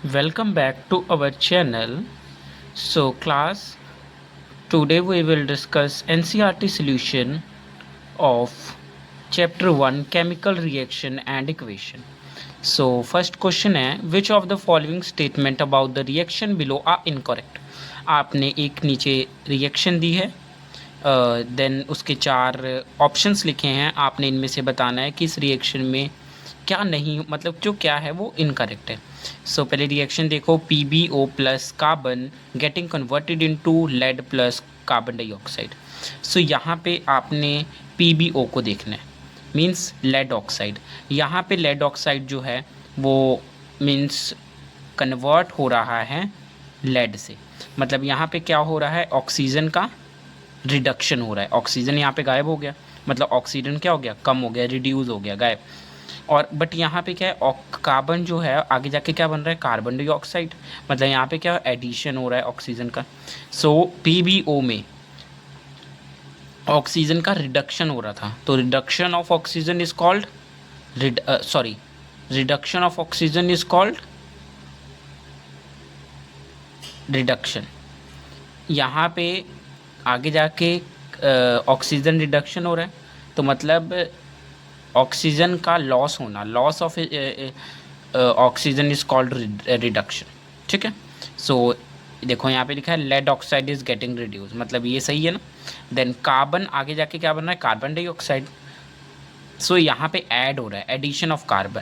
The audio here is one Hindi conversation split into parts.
Welcome back to our channel. So class, today we will discuss NCERT solution of chapter 1 chemical reaction and equation. So first question है which of the following statement about the reaction below are incorrect. आपने एक नीचे रिएक्शन दी है, देन उसके चार ऑप्शंस लिखे हैं, आपने इनमें से बताना है कि इस रिएक्शन में क्या नहीं, मतलब जो क्या है वो इनकरेक्ट है. सो पहले रिएक्शन देखो, PbO plus carbon getting converted into lead plus carbon dioxide. So यहाँ पे आपने PbO को देखना है, मीन्स लेड ऑक्साइड. यहाँ पे लेड ऑक्साइड जो है वो मीन्स कन्वर्ट हो रहा है लेड से. मतलब यहाँ पे क्या हो रहा है, ऑक्सीजन का रिडक्शन हो रहा है. ऑक्सीजन यहाँ पे गायब हो गया, मतलब ऑक्सीजन क्या हो गया, कम हो गया, रिड्यूस हो गया, गायब. और बट यहाँ पे क्या है, कार्बन जो है आगे जाके क्या बन रहा है, कार्बन डाइऑक्साइड. मतलब यहाँ पे क्या एडिशन हो रहा है ऑक्सीजन का. सो PbO में ऑक्सीजन का रिडक्शन हो रहा था, तो reduction of oxygen is called reduction of oxygen is called reduction. यहाँ पे आगे जाके ऑक्सीजन रिडक्शन हो रहा है, तो मतलब ऑक्सीजन का लॉस होना, loss of oxygen is called reduction. ठीक है. सो देखो यहाँ पे लिखा है lead oxide is getting reduce, मतलब ये सही है ना. देन कार्बन आगे जाके क्या बन रहा है, कार्बन डाइऑक्साइड. सो यहाँ पे ऐड हो रहा है, addition of carbon,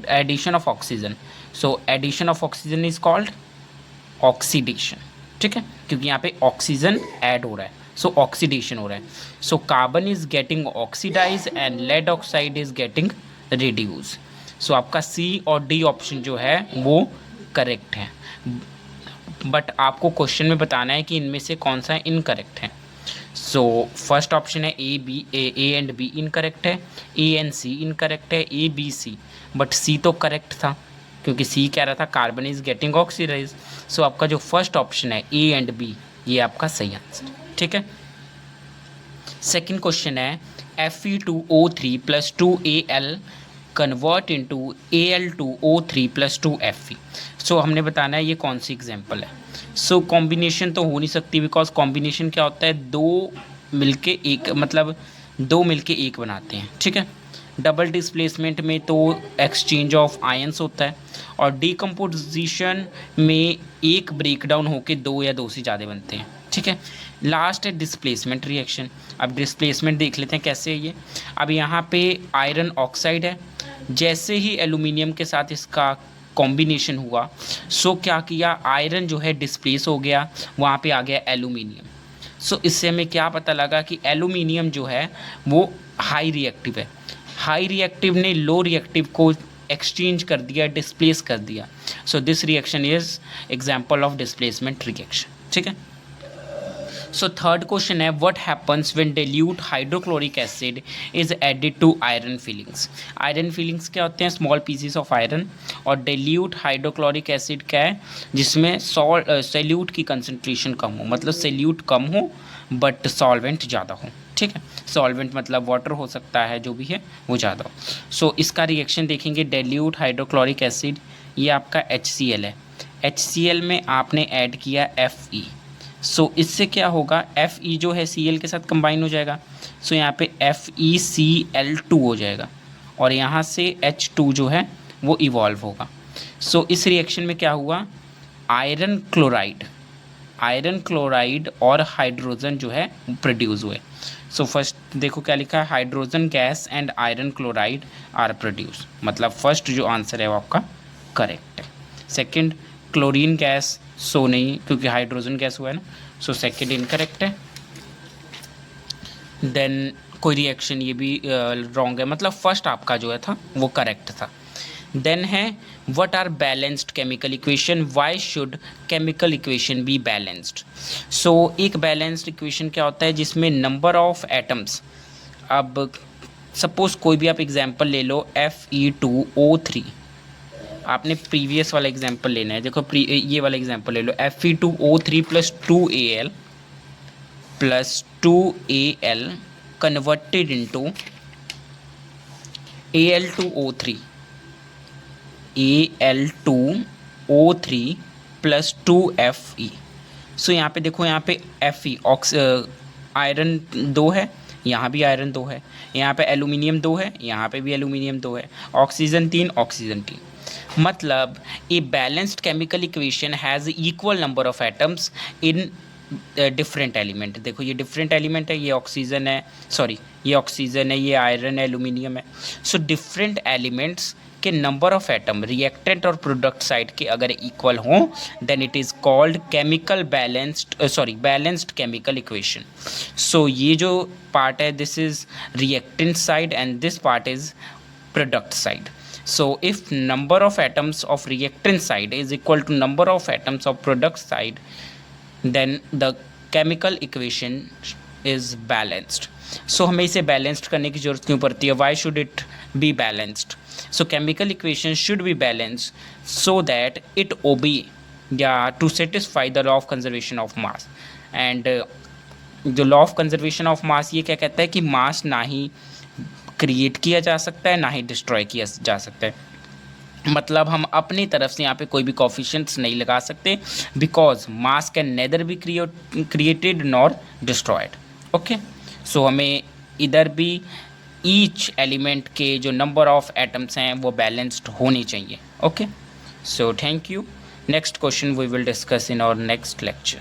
addition of oxygen. So addition of oxygen is called oxidation. ठीक है, क्योंकि यहाँ पे ऑक्सीजन ऐड हो रहा है, सो ऑक्सीडेशन हो रहा है. So carbon is getting oxidise and lead oxide is getting reduce. So आपका C और D ऑप्शन जो है वो करेक्ट है, बट आपको क्वेश्चन में बताना है कि इनमें से कौन सा इनकरेक्ट है. सो फर्स्ट ऑप्शन है A एंड B इनकरेक्ट है, A एंड C इनकरेक्ट है, ABC. बट C तो करेक्ट था, क्योंकि C कह रहा था कार्बन इज गेटिंग ऑक्सीडाइज. सो आपका जो फर्स्ट ऑप्शन है A एंड B, ये आपका सही आंसर. ठीक है. सेकेंड क्वेश्चन है Fe2O3 plus 2Al convert into Al2O3 plus 2Fe. सो हमने बताना है ये कौन सी एग्जाम्पल है. सो कॉम्बिनेशन तो हो नहीं सकती, बिकॉज कॉम्बिनेशन क्या होता है, दो मिलके एक, मतलब दो मिलके एक बनाते हैं. ठीक है. डबल डिस्प्लेसमेंट में तो एक्सचेंज ऑफ आयंस होता है, और डीकम्पोजिशन में एक ब्रेकडाउन होके दो या दो से ज़्यादा बनते हैं. ठीक है. लास्ट है डिस्प्लेसमेंट रिएक्शन. अब डिस्प्लेसमेंट देख लेते हैं कैसे है ये. अब यहाँ पे आयरन ऑक्साइड है, जैसे ही एल्यूमिनियम के साथ इसका कॉम्बिनेशन हुआ, सो क्या किया, आयरन जो है डिस्प्लेस हो गया, वहाँ पे आ गया एल्यूमिनियम. सो इससे हमें क्या पता लगा कि एल्यूमिनियम जो है वो हाई रिएक्टिव है. हाई रिएक्टिव ने लो रिएक्टिव को एक्सचेंज कर दिया, डिस्प्लेस कर दिया. So this reaction is example of displacement reaction. ठीक है. सो थर्ड क्वेश्चन है what happens when dilute hydrochloric acid is added to iron filings. Iron filings क्या होते हैं, स्मॉल पीसेस ऑफ आयरन. और dilute हाइड्रोक्लोरिक एसिड क्या है, जिसमें सेल्यूट की कंसनट्रेशन कम हो, मतलब सेल्यूट कम हो बट सॉल्वेंट ज़्यादा हो. ठीक है. सॉल्वेंट मतलब वाटर हो सकता है, जो भी है वो ज़्यादा हो. सो इसका रिएक्शन देखेंगे, dilute हाइड्रोक्लोरिक एसिड, ये आपका HCl है. HCl में आपने ऐड किया Fe. सो इससे क्या होगा, Fe जो है Cl के साथ कंबाइन हो जाएगा. सो यहाँ पे FeCl2 हो जाएगा, और यहाँ से H2 जो है वो इवॉल्व होगा. सो इस रिएक्शन में क्या हुआ, आयरन क्लोराइड और हाइड्रोजन जो है प्रोड्यूस हुए. सो फर्स्ट देखो क्या लिखा है, hydrogen gas and iron chloride are produce, मतलब फर्स्ट जो आंसर है वो आपका करेक्ट है. सेकंड क्लोरीन गैस, सो नहीं, क्योंकि हाइड्रोजन गैस हुआ है ना. सो सेकंड इनकरेक्ट है. देन कोई रिएक्शन ये भी रॉन्ग है, मतलब फर्स्ट आपका जो है था वो करेक्ट था. देन है what are balanced chemical equation, why should chemical equation be balanced. So एक बैलेंस्ड इक्वेशन क्या होता है, जिसमें नंबर ऑफ एटम्स, अब सपोज कोई भी आप एग्जांपल ले लो, Fe2O3, आपने प्रीवियस वाला एग्जांपल लेना है. देखो ये वाला एग्जांपल ले लो, Fe2O3 plus 2Al plus 2Al converted into Al2O3. Al2 O3 plus 2Fe। सो यहाँ पे देखो, यहाँ पे Fe आयरन 2 है, यहाँ भी आयरन 2 है, यहाँ पे एल्यूमिनियम 2 है, यहाँ पे भी एल्यूमिनियम 2 है, ऑक्सीजन 3, ऑक्सीजन 3। मतलब a balanced chemical equation has equal number of atoms in different element. देखो ये डिफरेंट एलिमेंट है, ये ऑक्सीजन है, सॉरी ये ऑक्सीजन है, ये आयरन है, एल्यूमिनियम है। सो डिफरेंट एलिमेंट्स के नंबर ऑफ एटम रिएक्टेंट और प्रोडक्ट साइड के अगर इक्वल हों then it is called chemical balanced chemical equation. So ये जो पार्ट है this is reactant side and this part is product side. So if number of atoms of reactant side is equal to number of atoms of product side, then the chemical equation is balanced. So हमें इसे balanced करने की ज़रूरत क्यों पड़ती है? Why should it be balanced? So chemical equation should be balanced so that it obey to satisfy the law of conservation of mass. And जो law of conservation of mass ये क्या कहता है कि मास ना ही क्रिएट किया जा सकता है ना ही डिस्ट्रॉय किया जा सकता है। मतलब हम अपनी तरफ से यहाँ पे कोई भी कोफिशिएंट्स नहीं लगा सकते, because mass can neither be created nor destroyed. Okay, so हमें इधर भी ईच एलिमेंट के जो नंबर ऑफ एटम्स हैं वो बैलेंस्ड होनी चाहिए। Okay, so thank you. Next question we will discuss in our next lecture.